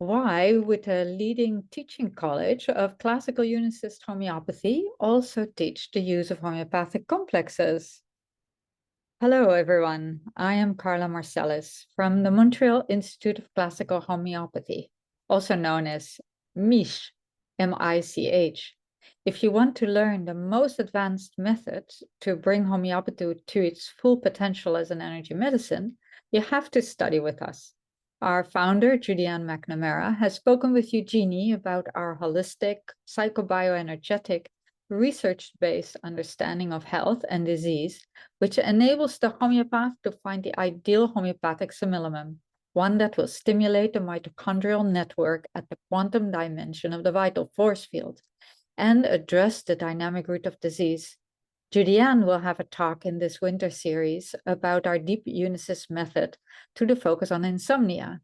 Why would a leading teaching college of classical Unicist homeopathy also teach the use of homeopathic complexes? Hello, everyone. I am Carla Marcelis from the Montreal Institute of Classical Homeopathy, also known as MICH, M-I-C-H. If you want to learn the most advanced method to bring homeopathy to its full potential as an energy medicine, you have to study with us. Our founder, Julianne McNamara, has spoken with Eugenie about our holistic, psychobioenergetic, research-based understanding of health and disease, which enables the homeopath to find the ideal homeopathic simillimum, one that will stimulate the mitochondrial network at the quantum dimension of the vital force field and address the dynamic root of disease. Julianne will have a talk in this winter series about our deep Unicist method to the focus on insomnia.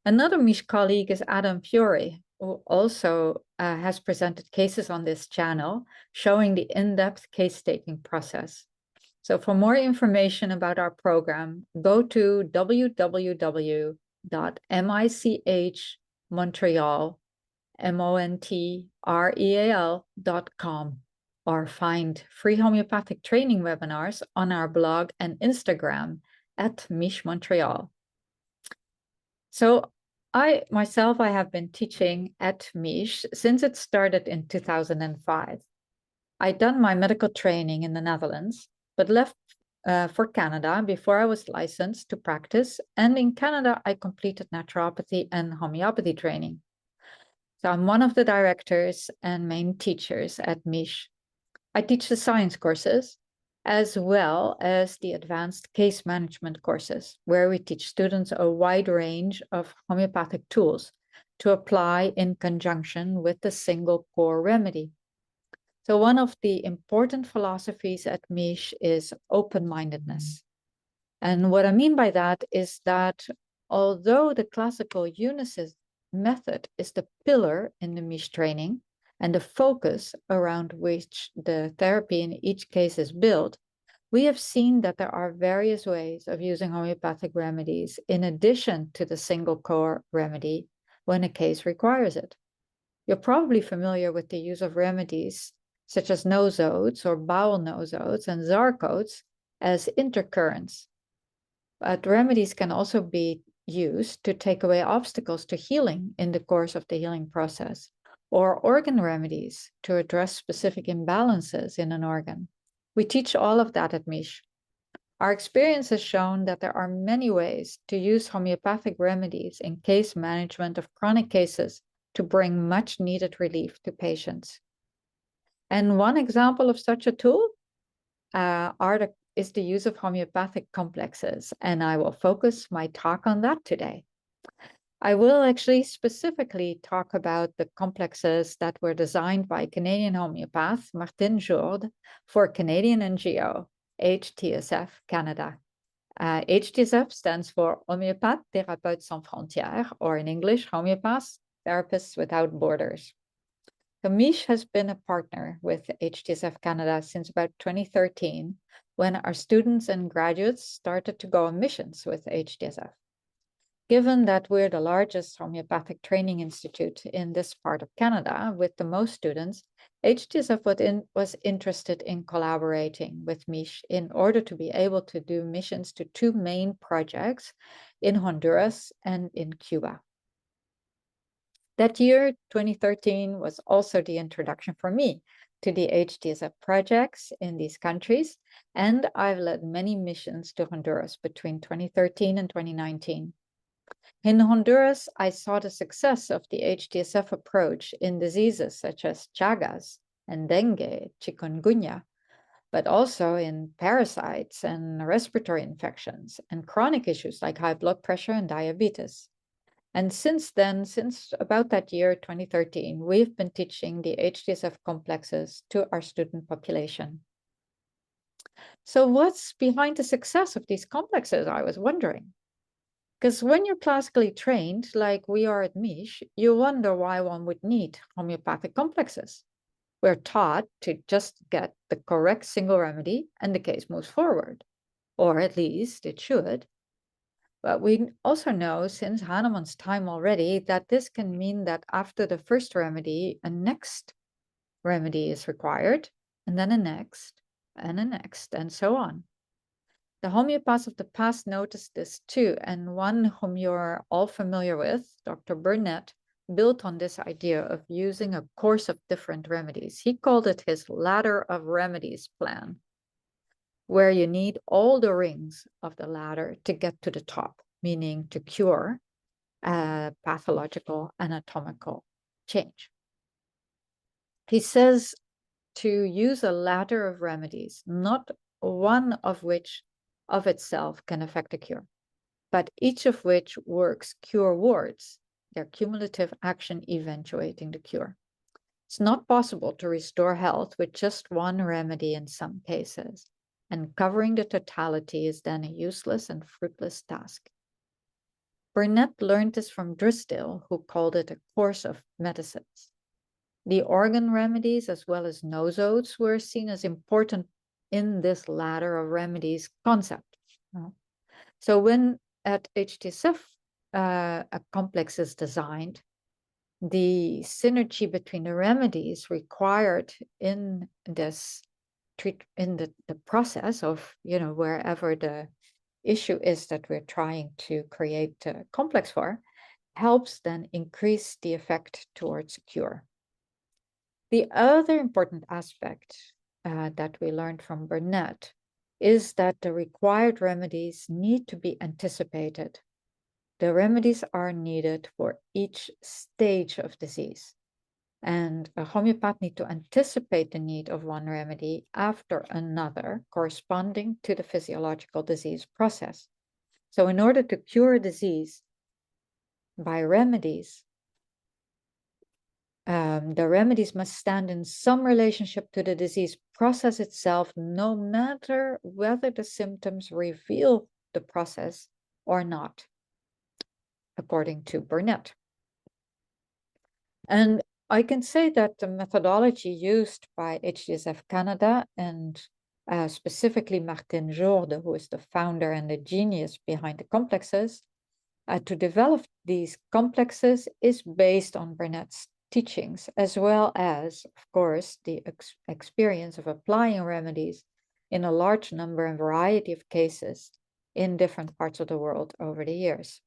Another MICH colleague is Adam Fiore, who also has presented cases on this channel, showing the in-depth case-taking process. So for more information about our program, go to www.michmontreal.com or find free homeopathic training webinars on our blog and Instagram at MICH Montreal. So I have been teaching at MICH since it started in 2005. I'd done my medical training in the Netherlands, but left for Canada before I was licensed to practice. And in Canada, I completed naturopathy and homeopathy training. So I'm one of the directors and main teachers at MICH. I teach the science courses as well as the advanced case management courses, where we teach students a wide range of homeopathic tools to apply in conjunction with the single core remedy. So one of the important philosophies at MICH is open-mindedness. And what I mean by that is that although the classical Unicist method is the pillar in the MICH training and the focus around which the therapy in each case is built, we have seen that there are various ways of using homeopathic remedies in addition to the single core remedy when a case requires it. You're probably familiar with the use of remedies such as nosodes or bowel nosodes and zarcodes as intercurrents. But remedies can also be used to take away obstacles to healing in the course of the healing process, or organ remedies to address specific imbalances in an organ. We teach all of that at MICH. Our experience has shown that there are many ways to use homeopathic remedies in case management of chronic cases to bring much needed relief to patients. And one example of such a tool is the use of homeopathic complexes, and I will focus my talk on that today. I will actually specifically talk about the complexes that were designed by Canadian homeopath Martin Jourde for Canadian NGO, HTSF Canada. HTSF stands for Homéopathes Thérapeutes Sans Frontières, or in English, Homeopaths Therapists Without Borders. So MICH has been a partner with HTSF Canada since about 2013, when our students and graduates started to go on missions with HTSF. Given that we're the largest homeopathic training institute in this part of Canada with the most students, HTSF was interested in collaborating with MICH in order to be able to do missions to two main projects in Honduras and in Cuba. That year, 2013, was also the introduction for me to the HTSF projects in these countries, and I've led many missions to Honduras between 2013 and 2019. In Honduras, I saw the success of the HTSF approach in diseases such as Chagas and dengue, chikungunya, but also in parasites and respiratory infections and chronic issues like high blood pressure and diabetes. And since then, since about that year, 2013, we've been teaching the HTSF complexes to our student population. So what's behind the success of these complexes, I was wondering? Because when you're classically trained, like we are at MICH, you wonder why one would need homeopathic complexes. We're taught to just get the correct single remedy and the case moves forward, or at least it should. But we also know since Hahnemann's time already that this can mean that after the first remedy, a next remedy is required, and then a next, and so on. The homeopaths of the past noticed this too, and one whom you're all familiar with, Dr. Burnett, built on this idea of using a course of different remedies. He called it his ladder of remedies plan, where you need all the rings of the ladder to get to the top, meaning to cure a pathological anatomical change. He says to use a ladder of remedies, not one of which of itself can affect a cure, but each of which works curewards, their cumulative action eventuating the cure. It's not possible to restore health with just one remedy in some cases, and covering the totality is then a useless and fruitless task. Burnett learned this from Drysdale, who called it a course of medicines. The organ remedies, as well as nosodes, were seen as important in this ladder of remedies concept. So when at HTSF a complex is designed, the synergy between the remedies required in this the process of, wherever the issue is that we're trying to create a complex for, helps then increase the effect towards cure. The other important aspect that we learned from Burnett is that the required remedies need to be anticipated. The remedies are needed for each stage of disease. And a homeopath needs to anticipate the need of one remedy after another, corresponding to the physiological disease process. So in order to cure a disease by remedies, the remedies must stand in some relationship to the disease process itself, no matter whether the symptoms reveal the process or not, according to Burnett. And I can say that the methodology used by HTSF Canada and specifically Martin Jourde, who is the founder and the genius behind the complexes, to develop these complexes is based on Burnett's teachings, as well as, of course, the experience of applying remedies in a large number and variety of cases in different parts of the world over the years.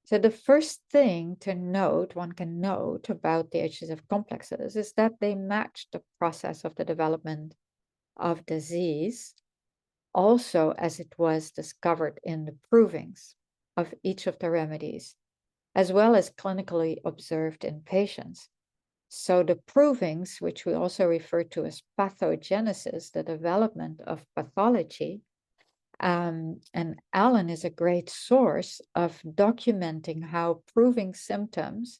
So the first thing to note, one can note about the HTSF complexes is that they match the process of the development of disease, also as it was discovered in the provings of each of the remedies, as well as clinically observed in patients. So the provings, which we also refer to as pathogenesis, the development of pathology, and Alan is a great source of documenting how proving symptoms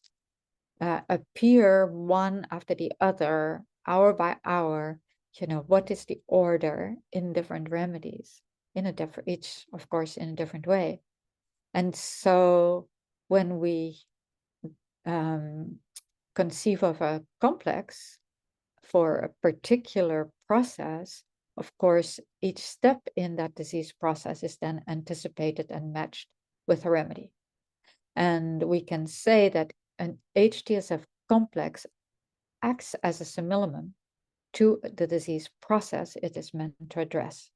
appear one after the other, hour by hour. What is the order in different remedies, each, of course, in a different way. And so when we conceive of a complex for a particular process, of course, each step in that disease process is then anticipated and matched with a remedy. And we can say that an HTSF complex acts as a simillimum to the disease process it is meant to address.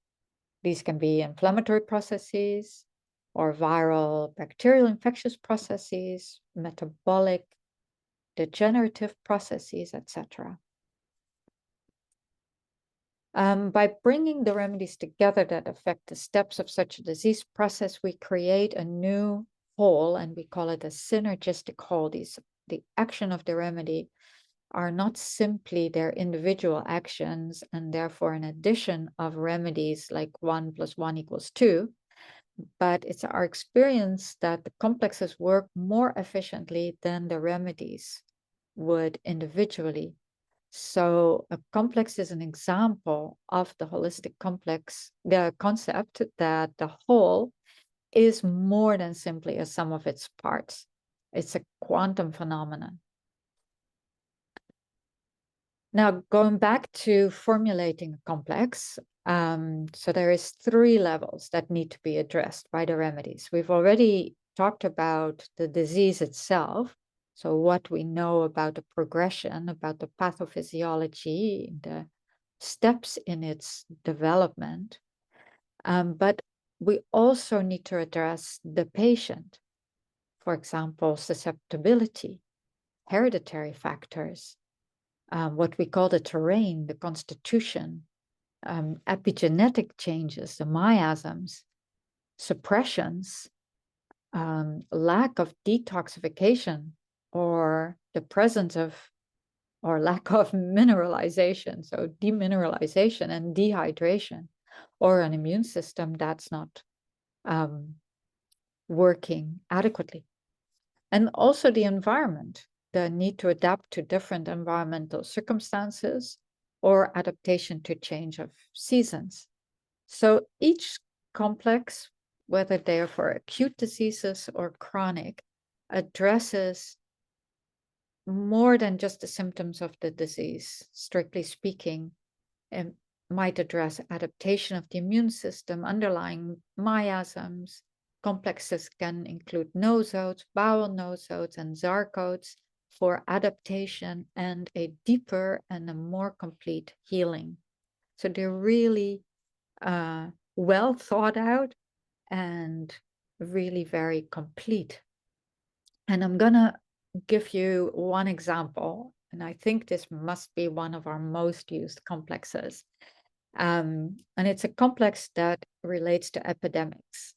These can be inflammatory processes, or viral, bacterial infectious processes, metabolic, degenerative processes, etc. By bringing the remedies together that affect the steps of such a disease process, we create a new whole, and we call it a synergistic whole. The action of the remedy are not simply their individual actions, and therefore an addition of remedies like 1 + 1 = 2, but it's our experience that the complexes work more efficiently than the remedies would individually. So a complex is an example of the holistic complex, the concept that the whole is more than simply a sum of its parts. It's a quantum phenomenon. Now, going back to formulating a complex, So there is 3 levels that need to be addressed by the remedies. We've already talked about the disease itself, so what we know about the progression, about the pathophysiology, the steps in its development. But we also need to address the patient. For example, susceptibility, hereditary factors, what we call the terrain, the constitution, epigenetic changes, the miasms, suppressions, lack of detoxification, or the presence of or lack of mineralization, so demineralization and dehydration, or an immune system that's not working adequately. And also the environment, the need to adapt to different environmental circumstances or adaptation to change of seasons. So each complex, whether they are for acute diseases or chronic, addresses more than just the symptoms of the disease, strictly speaking, and might address adaptation of the immune system, underlying miasms. Complexes can include nosodes, bowel nosodes, and sarcodes for adaptation and a deeper and a more complete healing. So they're really well thought out and really very complete. And I'm gonna give you one example, and I think this must be one of our most used complexes. And it's a complex that relates to epidemics.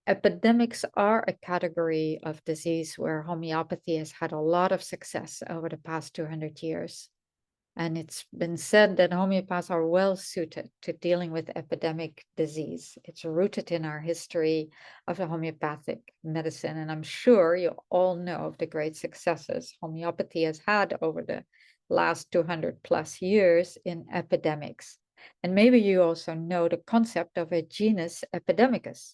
Epidemics are a category of disease where homeopathy has had a lot of success over the past 200 years. And it's been said that homeopaths are well suited to dealing with epidemic disease. It's rooted in our history of the homeopathic medicine. And I'm sure you all know of the great successes homeopathy has had over the last 200 plus years in epidemics. And maybe you also know the concept of a genus epidemicus.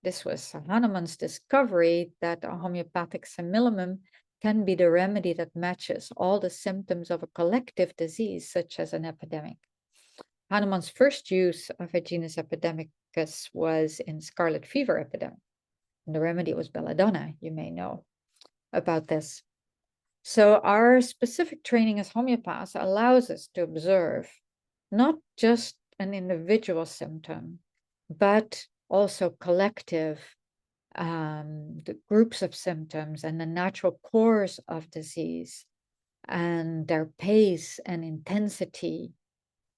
This was Hahnemann's discovery that a homeopathic simillimum can be the remedy that matches all the symptoms of a collective disease, such as an epidemic. Hahnemann's first use of a genus epidemicus was in scarlet fever epidemic. And the remedy was belladonna, you may know about this. So our specific training as homeopaths allows us to observe not just an individual symptom, but also collective the groups of symptoms and the natural course of disease and their pace and intensity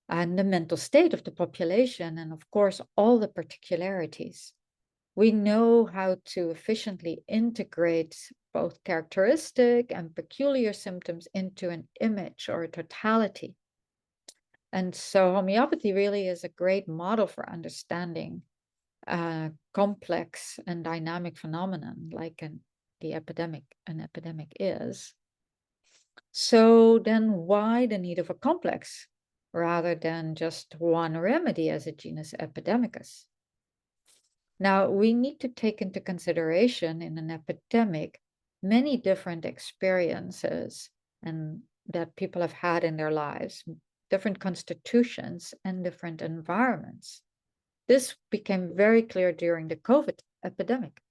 and the mental state of the population, and of course, all the particularities. We know how to efficiently integrate both characteristic and peculiar symptoms into an image or a totality. And so homeopathy really is a great model for understanding complex and dynamic phenomenon like an epidemic is. So then why the need of a complex rather than just one remedy as a genus epidemicus? Now, we need to take into consideration in an epidemic many different experiences and that people have had in their lives, different constitutions and different environments. This became very clear during the COVID epidemic.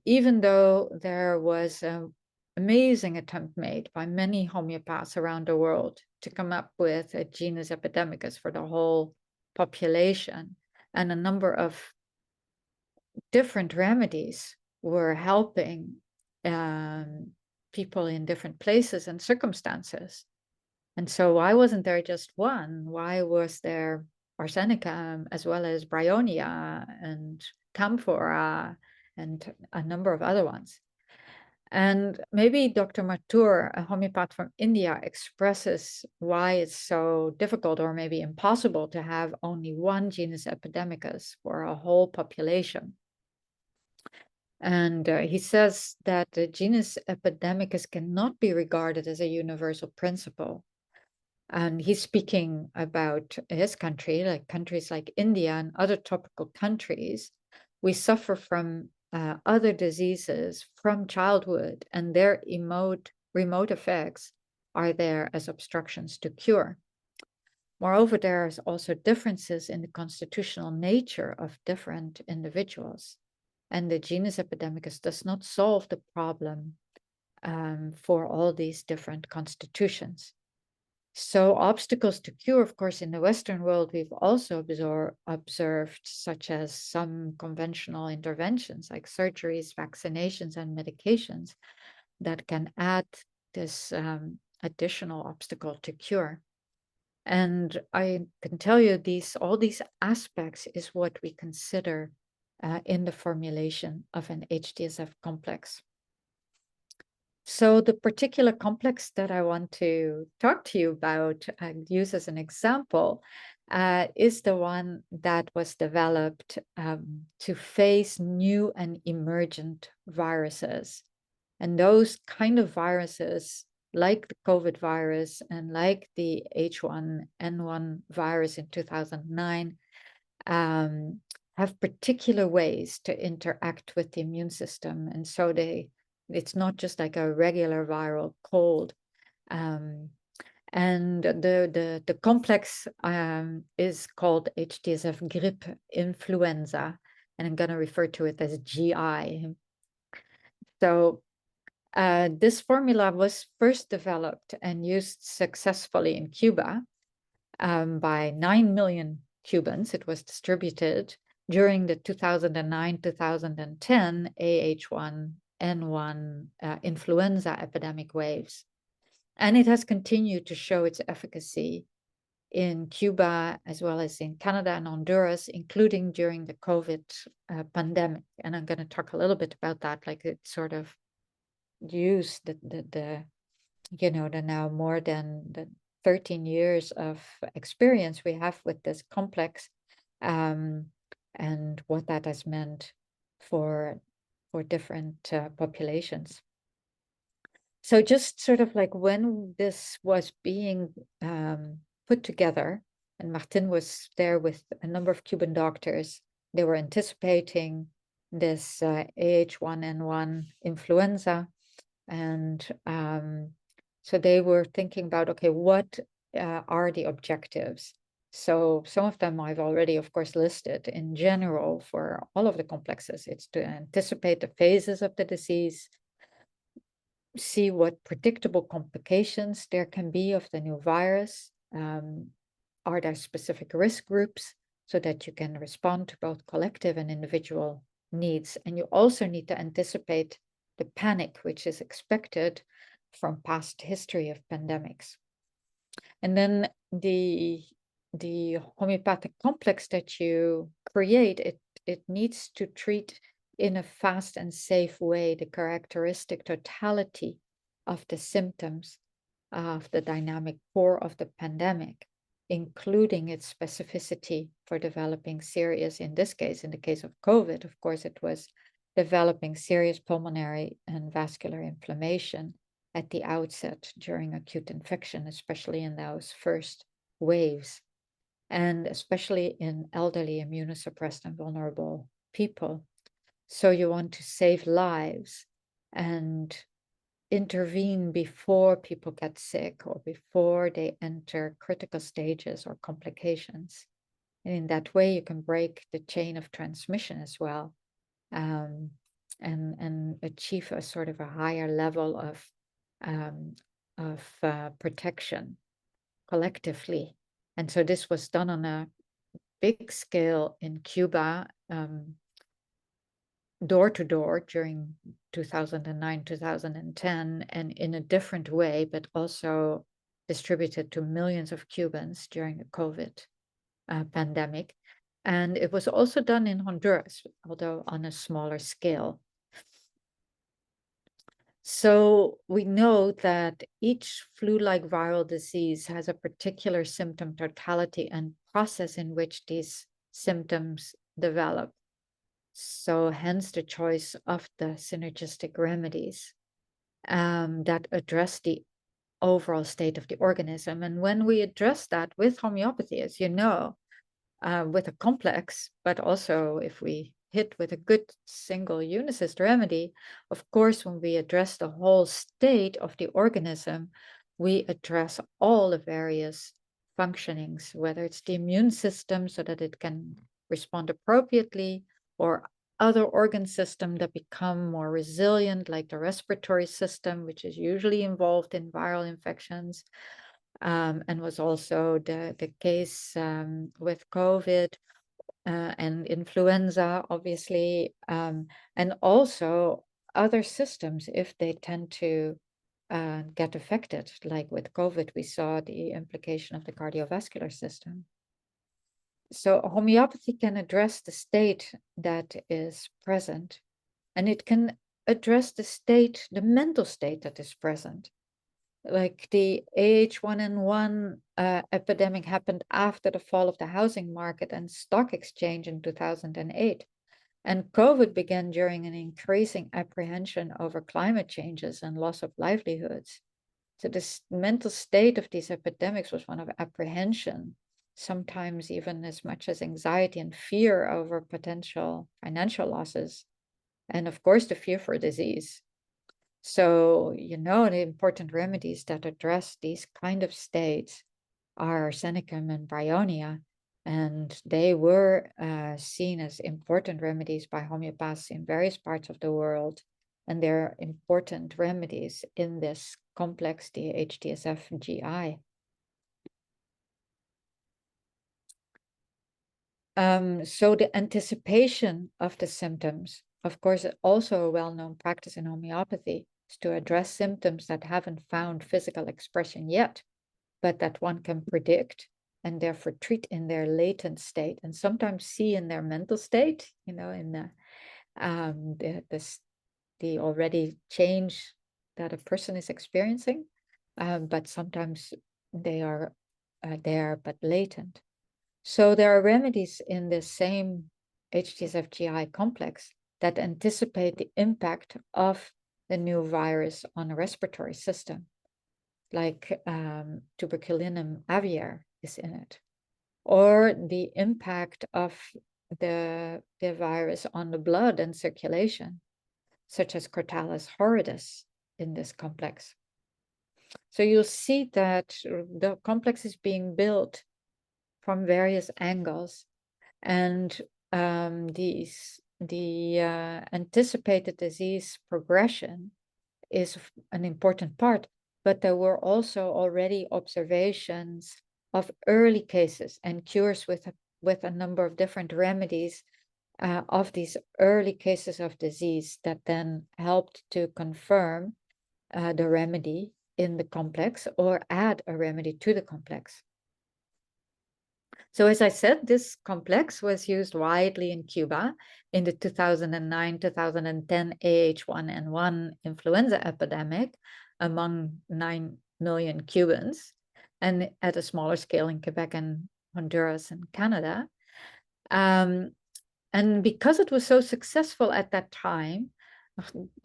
Even though there was an amazing attempt made by many homeopaths around the world to come up with a genus epidemicus for the whole population, and a number of different remedies were helping people in different places and circumstances. And so why wasn't there just one? Why was there arsenicum as well as bryonia and camphora and a number of other ones? And maybe Dr. Mathur, a homeopath from India, expresses why it's so difficult or maybe impossible to have only one genus epidemicus for a whole population. And he says that the genus epidemicus cannot be regarded as a universal principle. And he's speaking about his country, like countries like India and other tropical countries. We suffer from other diseases from childhood, and their remote effects are there as obstructions to cure. Moreover, there are also differences in the constitutional nature of different individuals. And the genus epidemicus does not solve the problem for all these different constitutions. So obstacles to cure, of course, in the Western world, we've also observed, such as some conventional interventions like surgeries, vaccinations, and medications that can add this additional obstacle to cure. And I can tell you all these aspects is what we consider in the formulation of an HDSF complex. So the particular complex that I want to talk to you about and use as an example is the one that was developed to face new and emergent viruses. And those kind of viruses, like the COVID virus and like the H1N1 virus in 2009, have particular ways to interact with the immune system. And so it's not just like a regular viral cold. And the complex is called HDSF grip influenza, and I'm going to refer to it as GI. So this formula was first developed and used successfully in Cuba by 9 million Cubans. It was distributed during the 2009-2010 AH1N1 influenza epidemic waves. And it has continued to show its efficacy in Cuba, as well as in Canada and Honduras, including during the COVID pandemic. And I'm going to talk a little bit about that, like it sort of used the now more than the 13 years of experience we have with this complex, and what that has meant for different populations. So just sort of like when this was being put together, and Martin was there with a number of Cuban doctors, they were anticipating this AH1N1 influenza. And so they were thinking about, okay, what are the objectives? So some of them I've already, of course, listed. In general, for all of the complexes, it's to anticipate the phases of the disease, see what predictable complications there can be of the new virus. Are there specific risk groups so that you can respond to both collective and individual needs? And you also need to anticipate the panic which is expected from past history of pandemics. And then the homeopathic complex that you create, it needs to treat in a fast and safe way the characteristic totality of the symptoms of the dynamic core of the pandemic, including its specificity for developing serious, in this case, in the case of COVID, of course, it was developing serious pulmonary and vascular inflammation at the outset during acute infection, especially in those first waves, and especially in elderly, immunosuppressed, and vulnerable people. So you want to save lives and intervene before people get sick or before they enter critical stages or complications. And in that way, you can break the chain of transmission as well, and achieve a sort of a higher level of protection collectively. And so this was done on a big scale in Cuba, door to door during 2009, 2010, and in a different way, but also distributed to millions of Cubans during the COVID pandemic. And it was also done in Honduras, although on a smaller scale. So we know that each flu-like viral disease has a particular symptom totality and process in which these symptoms develop. So hence the choice of the synergistic remedies that address the overall state of the organism. And when we address that with homeopathy, as you know, with a complex, but also if we hit with a good single unicist remedy, of course, when we address the whole state of the organism, we address all the various functionings, whether it's the immune system so that it can respond appropriately, or other organ systems that become more resilient, like the respiratory system, which is usually involved in viral infections, and was also the case with COVID and influenza, obviously, and also other systems if they tend to get affected. Like with COVID, we saw the implication of the cardiovascular system. So homeopathy can address the state that is present, and it can address the state, the mental state that is present. Like the H1N1 epidemic happened after the fall of the housing market and stock exchange in 2008. And COVID began during an increasing apprehension over climate changes and loss of livelihoods. So this mental state of these epidemics was one of apprehension, sometimes even as much as anxiety and fear over potential financial losses, and of course the fear for disease. So, the important remedies that address these kind of states are arsenicum and bryonia, and they were seen as important remedies by homeopaths in various parts of the world, and they're important remedies in this complex, the HDSF GI. So the anticipation of the symptoms, of course, also a well-known practice in homeopathy, is to address symptoms that haven't found physical expression yet, but that one can predict and therefore treat in their latent state, and sometimes see in their mental state, in the already change that a person is experiencing, but sometimes they are there but latent. So there are remedies in the same HDSF-GI complex that anticipate the impact of the new virus on the respiratory system, like tuberculinum aviar is in it, or the impact of the virus on the blood and circulation, such as Crotalus horridus in this complex. So you'll see that the complex is being built from various angles, and the anticipated disease progression is an important part, but there were also already observations of early cases and cures with a number of different remedies of these early cases of disease that then helped to confirm the remedy in the complex or add a remedy to the complex. So as I said, this complex was used widely in Cuba in the 2009-2010 AH1N1 influenza epidemic among 9 million Cubans, and at a smaller scale in Quebec and Honduras and Canada. And because it was so successful at that time,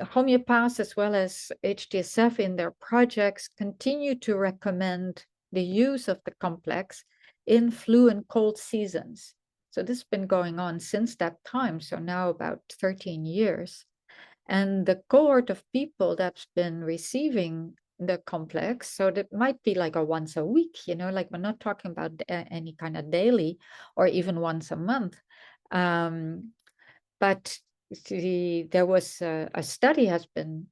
homeopaths as well as HDSF in their projects continue to recommend the use of the complex in flu and cold seasons. So this has been going on since that time, so now about 13 years. And the cohort of people that's been receiving the complex, so that might be like a once a week, like we're not talking about any kind of daily or even once a month. But there was a study has been,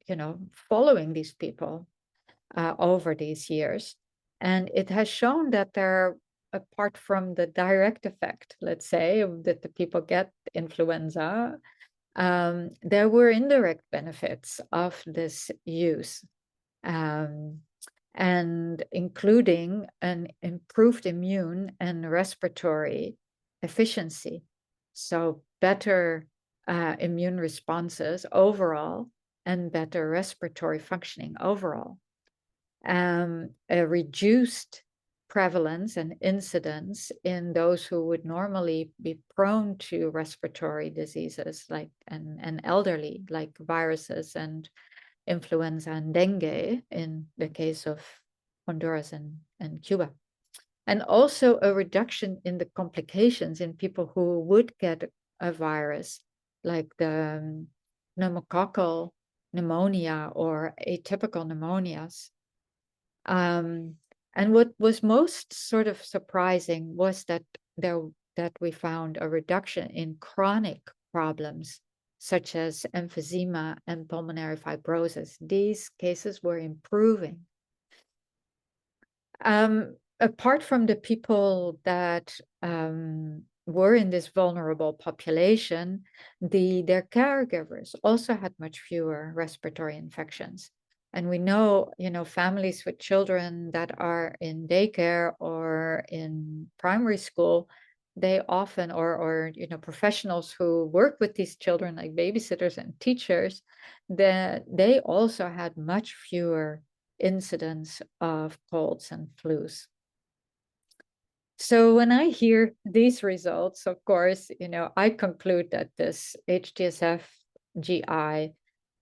following these people over these years, and it has shown that there, apart from the direct effect, let's say, that the people get influenza, there were indirect benefits of this use, and including an improved immune and respiratory efficiency. So better immune responses overall and better respiratory functioning overall. A reduced prevalence and incidence in those who would normally be prone to respiratory diseases, like and elderly, like viruses and influenza and dengue in the case of Honduras and Cuba. And also a reduction in the complications in people who would get a virus, like the pneumococcal pneumonia or atypical pneumonias. And what was most sort of surprising was that we found a reduction in chronic problems such as emphysema and pulmonary fibrosis. These cases were improving. Apart from the people that were in this vulnerable population, their caregivers also had much fewer respiratory infections. And we know, families with children that are in daycare or in primary school, they often, or professionals who work with these children, like babysitters and teachers, that they also had much fewer incidence of colds and flus. So when I hear these results, of course, I conclude that this HTSF GI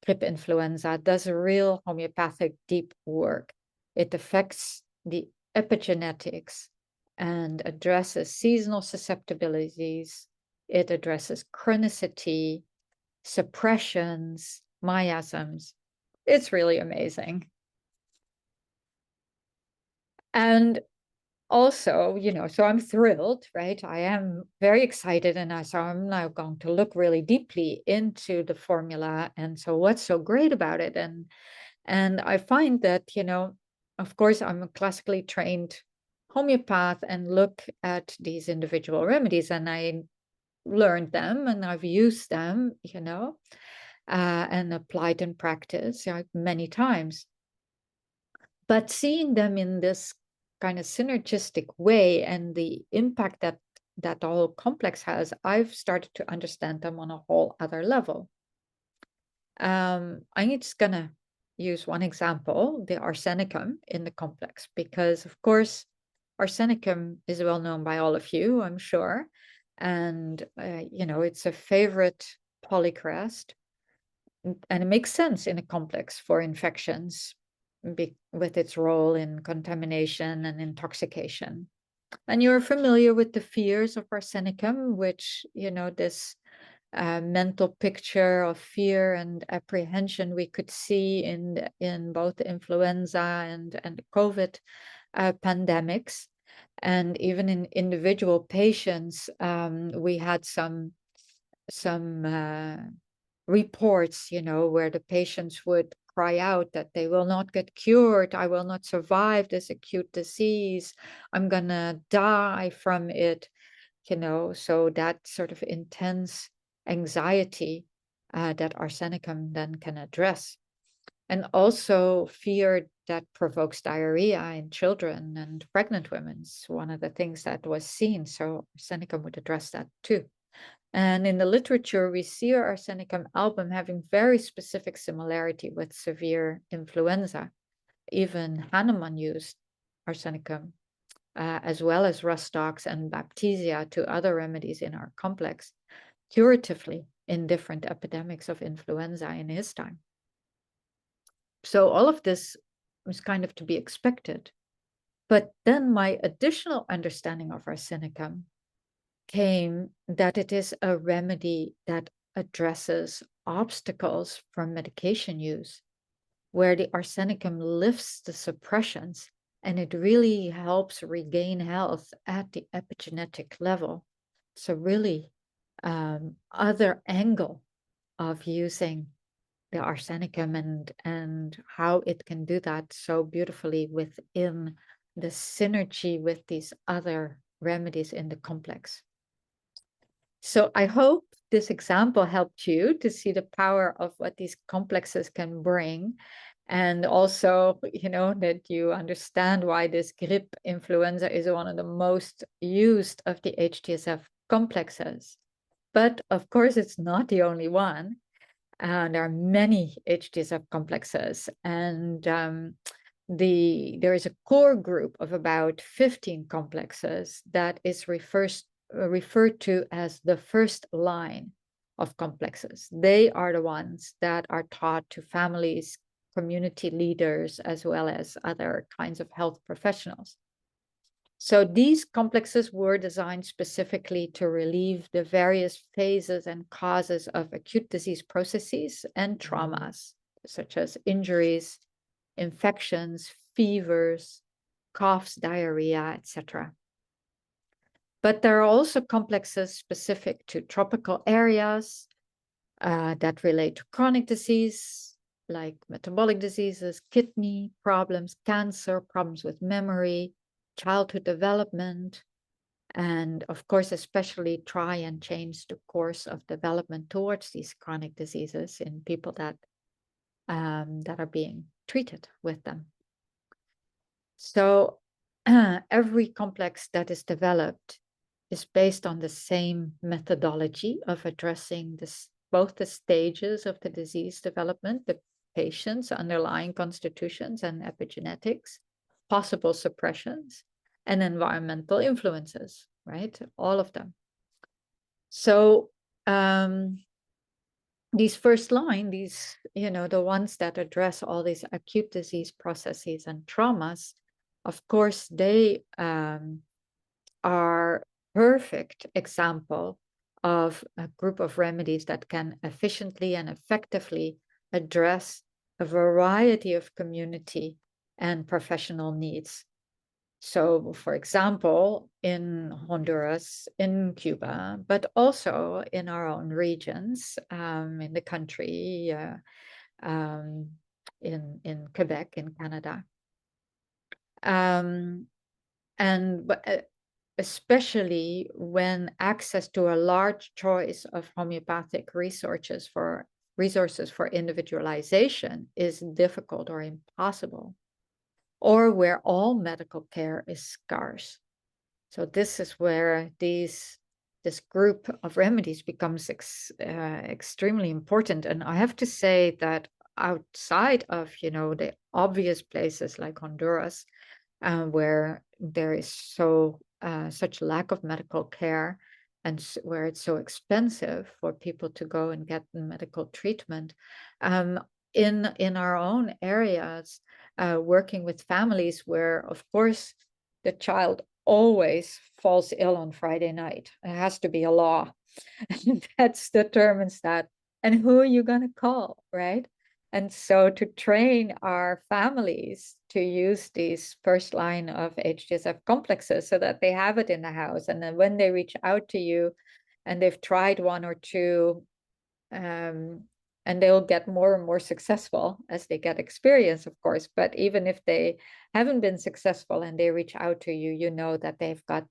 grip influenza does real homeopathic deep work. It affects the epigenetics and addresses seasonal susceptibilities. It addresses chronicity, suppressions, miasms. It's really amazing. And also, so I'm thrilled, right? I am very excited. And so I'm now going to look really deeply into the formula. And so what's so great about it? And I find that, of course, I'm a classically trained homeopath and look at these individual remedies, and I learned them and I've used them, and applied in practice many times. But seeing them in this kind of synergistic way and the impact that the whole complex has, I've started to understand them on a whole other level. I'm just gonna use one example, the arsenicum in the complex, because of course arsenicum is well known by all of you, I'm sure, and it's a favorite polycrest, and it makes sense in a complex for infections with its role in contamination and intoxication. And you're familiar with the fears of arsenicum, which, this mental picture of fear and apprehension we could see in both the influenza and COVID pandemics. And even in individual patients, we had some reports, where the patients would cry out that they will not get cured. I will not survive this acute disease. I'm gonna die from it, so that sort of intense anxiety that arsenicum then can address. And also fear that provokes diarrhea in children and pregnant women is one of the things that was seen. So arsenicum would address that too. And in the literature, we see arsenicum album having very specific similarity with severe influenza. Even Hahnemann used arsenicum, as well as Rustox and Baptisia, to other remedies in our complex, curatively in different epidemics of influenza in his time. So all of this was kind of to be expected. But then my additional understanding of arsenicum came that it is a remedy that addresses obstacles from medication use, where the arsenicum lifts the suppressions and it really helps regain health at the epigenetic level. So really other angle of using the arsenicum and how it can do that so beautifully within the synergy with these other remedies in the complex. So I hope this example helped you to see the power of what these complexes can bring. And also, that you understand why this grip influenza is one of the most used of the HTSF complexes. But of course, it's not the only one. There are many HTSF complexes, and there is a core group of about 15 complexes that is referred to as the first line of complexes. They are the ones that are taught to families, community leaders, as well as other kinds of health professionals. So these complexes were designed specifically to relieve the various phases and causes of acute disease processes and traumas, such as injuries, infections, fevers, coughs, diarrhea, etc. But there are also complexes specific to tropical areas that relate to chronic disease, like metabolic diseases, kidney problems, cancer, problems with memory, childhood development, and of course, especially try and change the course of development towards these chronic diseases in people that are being treated with them. So every complex that is developed is based on the same methodology of addressing both the stages of the disease development, the patient's underlying constitutions and epigenetics, possible suppressions, and environmental influences, right? All of them. So these first line, these, the ones that address all these acute disease processes and traumas, of course, they are perfect example of a group of remedies that can efficiently and effectively address a variety of community and professional needs. So, for example, in Honduras, in Cuba, but also in our own regions, in the country, in Quebec, in Canada. And especially when access to a large choice of homeopathic resources for individualization is difficult or impossible, or where all medical care is scarce. So this is where this group of remedies becomes extremely important. And I have to say that outside of, the obvious places like Honduras, where there is such lack of medical care and where it's so expensive for people to go and get medical treatment, in our own areas, working with families where, of course, the child always falls ill on Friday night. It has to be a law that determines that. And who are you going to call, right? And so to train our families to use these first line of HDSF complexes so that they have it in the house. And then when they reach out to you and they've tried one or two, and they'll get more and more successful as they get experience, of course. But even if they haven't been successful and they reach out to you, you know that they've got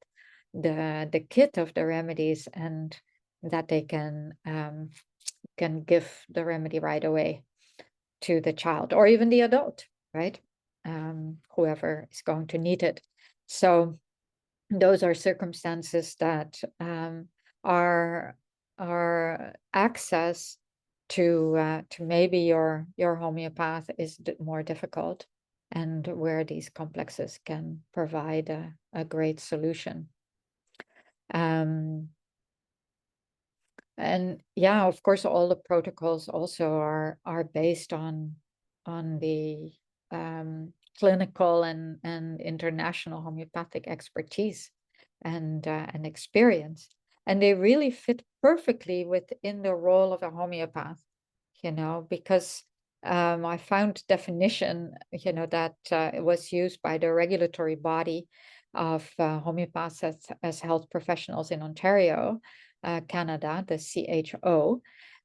the kit of the remedies and that they can give the remedy right away to the child or even the adult, right? Whoever is going to need it. So those are circumstances that are access to maybe your homeopath is more difficult, and where these complexes can provide a great solution. And yeah, of course, all the protocols also are based on the clinical and international homeopathic expertise and experience, and they really fit perfectly within the role of a homeopath, because I found definition, that was used by the regulatory body of homeopaths as health professionals in Ontario, Canada, the CHO,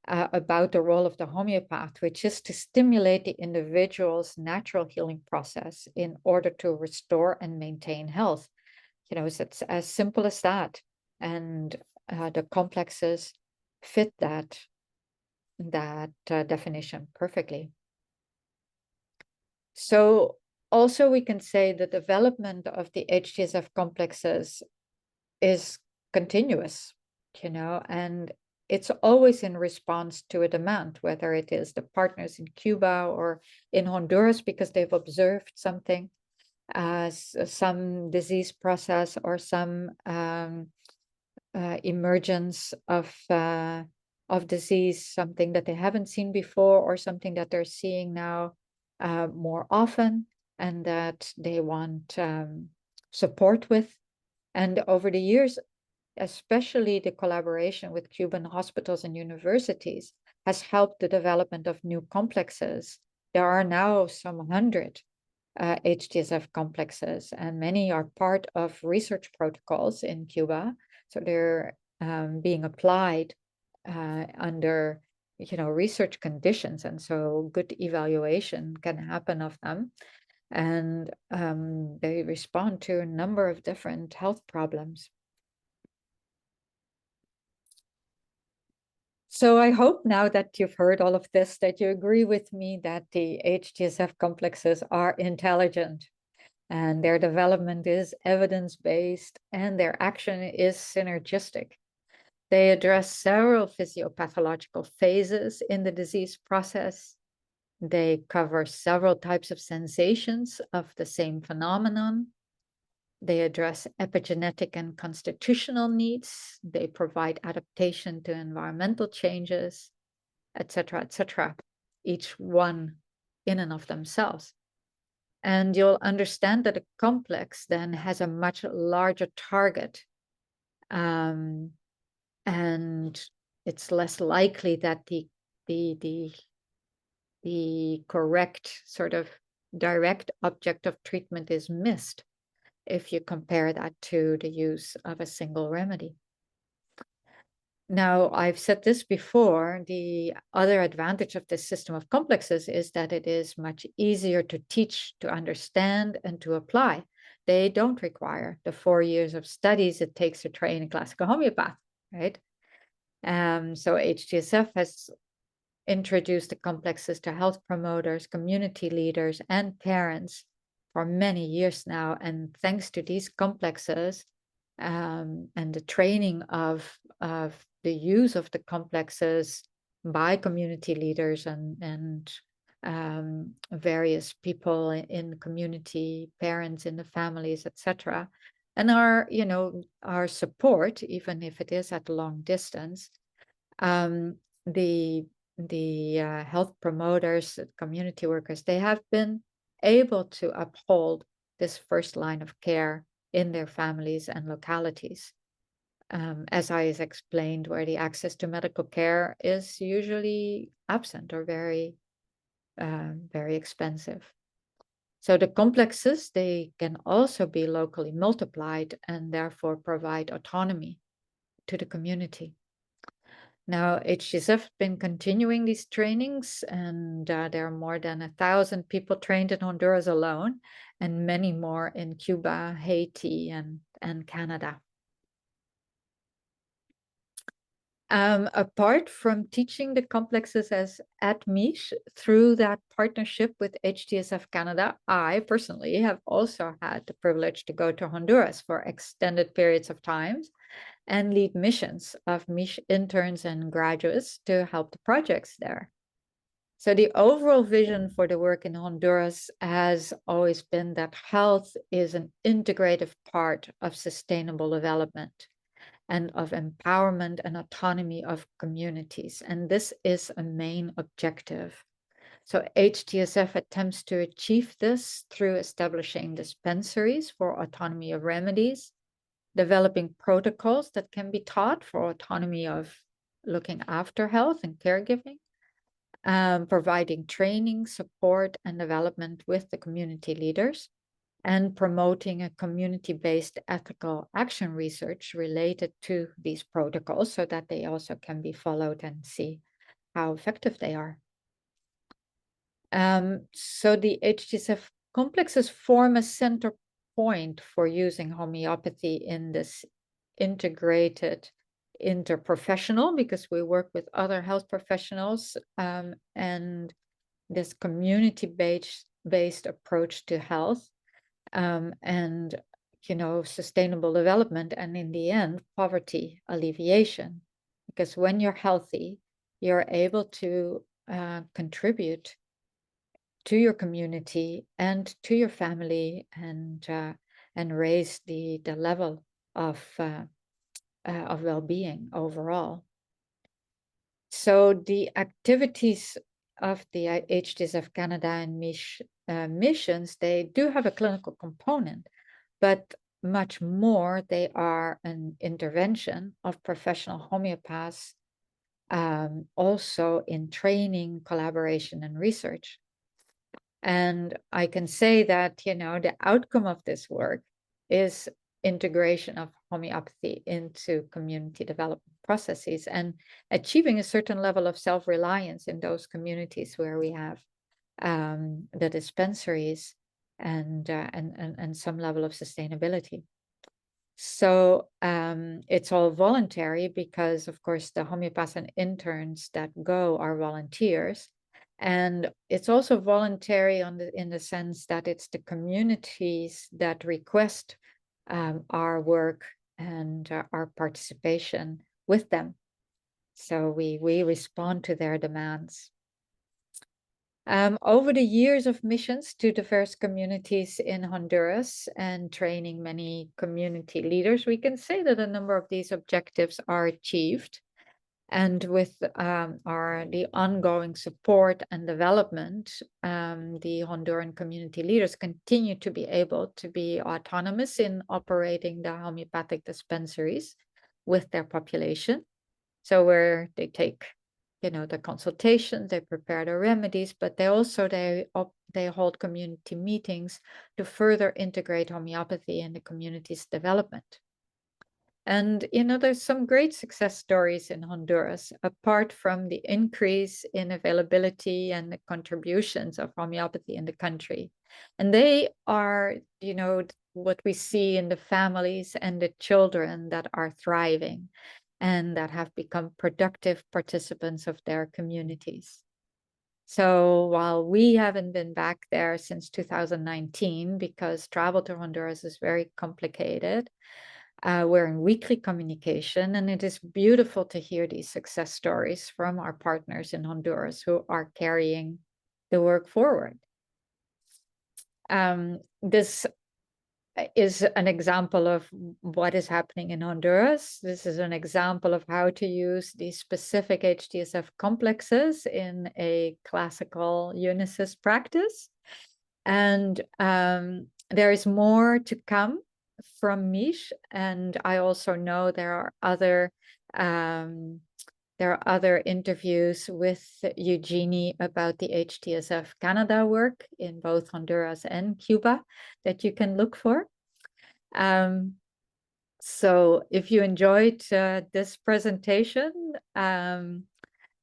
about the role of the homeopath, which is to stimulate the individual's natural healing process in order to restore and maintain health. So it's as simple as that. And the complexes fit that definition perfectly. So also we can say the development of the HDSF complexes is continuous, and it's always in response to a demand, whether it is the partners in Cuba or in Honduras because they've observed something, some disease process or some emergence of disease, something that they haven't seen before or something that they're seeing now more often and that they want support with. And over the years, especially the collaboration with Cuban hospitals and universities has helped the development of new complexes. There are now some 100 HTSF complexes, and many are part of research protocols in Cuba. So they're being applied under research conditions, and so good evaluation can happen of them. And they respond to a number of different health problems. So I hope now that you've heard all of this, that you agree with me that the HTSF complexes are intelligent and their development is evidence-based and their action is synergistic. They address several physiopathological phases in the disease process. They cover several types of sensations of the same phenomenon. They address epigenetic and constitutional needs. They provide adaptation to environmental changes, etc., each one in and of themselves. And you'll understand that a complex then has a much larger target. And it's less likely that the correct sort of direct object of treatment is missed if you compare that to the use of a single remedy. Now, I've said this before, the other advantage of this system of complexes is that it is much easier to teach, to understand, and to apply. They don't require the 4 years of studies it takes to train a classical homeopath, right? So HTSF has introduced the complexes to health promoters, community leaders, and parents for many years now. And thanks to these complexes and the training of the use of the complexes by community leaders and various people in the community, parents in the families, etc., and our support, even if it is at a long distance, the health promoters, community workers, they have been able to uphold this first line of care in their families and localities. As I explained, where the access to medical care is usually absent or very expensive. So the complexes, they can also be locally multiplied and therefore provide autonomy to the community. Now, HTSF has been continuing these trainings, and there are more than 1,000 people trained in Honduras alone, and many more in Cuba, Haiti, and Canada. Apart from teaching the complexes at Miche, through that partnership with HTSF Canada, I personally have also had the privilege to go to Honduras for extended periods of time and lead missions of Miche interns and graduates to help the projects there. So the overall vision for the work in Honduras has always been that health is an integrative part of sustainable development and of empowerment and autonomy of communities. And this is a main objective. So HTSF attempts to achieve this through establishing dispensaries for autonomy of remedies, developing protocols that can be taught for autonomy of looking after health and caregiving, providing training, support, and development with the community leaders, and promoting a community-based ethical action research related to these protocols so that they also can be followed and see how effective they are. So the HTSF complexes form a center point for using homeopathy in this integrated interprofessional, because we work with other health professionals, and this community-based approach to health, and sustainable development, and in the end, poverty alleviation. Because when you're healthy, you're able to contribute to your community and to your family, and raise the level of well-being overall. So the activities of the HTSF Canada and Miche missions, they do have a clinical component, but much more they are an intervention of professional homeopaths, also in training, collaboration, and research. And I can say that, the outcome of this work is integration of homeopathy into community development processes and achieving a certain level of self-reliance in those communities where we have the dispensaries and some level of sustainability. So it's all voluntary because, of course, the homeopaths and interns that go are volunteers. And it's also voluntary in the sense that it's the communities that request our work and our participation with them. So we respond to their demands. Over the years of missions to diverse communities in Honduras and training many community leaders, we can say that a number of these objectives are achieved. And with the ongoing support and development, the Honduran community leaders continue to be able to be autonomous in operating the homeopathic dispensaries with their population. So where they take the consultations, they prepare the remedies, but they also they hold community meetings to further integrate homeopathy in the community's development. And there's some great success stories in Honduras, apart from the increase in availability and the contributions of homeopathy in the country. And they are, what we see in the families and the children that are thriving and that have become productive participants of their communities. So while we haven't been back there since 2019, because travel to Honduras is very complicated, we're in weekly communication, and it is beautiful to hear these success stories from our partners in Honduras who are carrying the work forward. This is an example of what is happening in Honduras. This is an example of how to use these specific HTSF complexes in a classical Unicist practice. And there is more to come from Mish, and I also know there are other interviews with Eugenie about the HTSF Canada work in both Honduras and Cuba that you can look for. So if you enjoyed this presentation,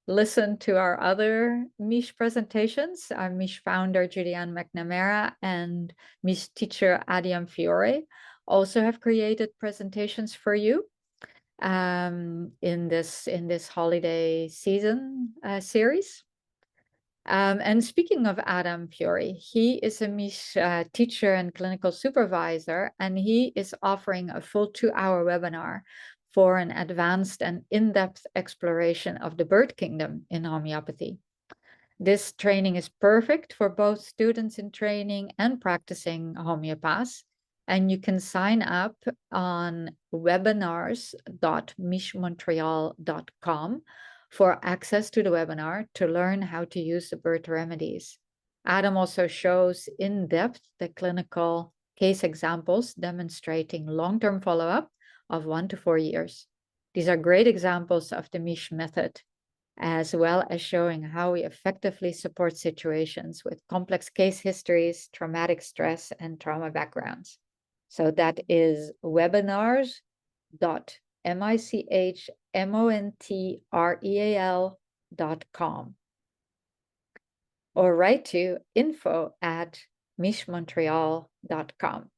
listen to our other Mish presentations. Our Mish founder, Julianne McNamara, and Mish teacher, Adiam Fiore, also have created presentations for you in this holiday season series. And speaking of Adam Fiore, he is a Mish teacher and clinical supervisor, and he is offering a full 2-hour webinar for an advanced and in-depth exploration of the bird kingdom in homeopathy. This training is perfect for both students in training and practicing homeopaths, and you can sign up on webinars.mishmontreal.com for access to the webinar to learn how to use the bird remedies. Adam also shows in depth the clinical case examples demonstrating long-term follow-up of 1 to 4 years. These are great examples of the Mish method, as well as showing how we effectively support situations with complex case histories, traumatic stress, and trauma backgrounds. So that is webinars.mishmontreal.com, or write to info@mishmontreal.com.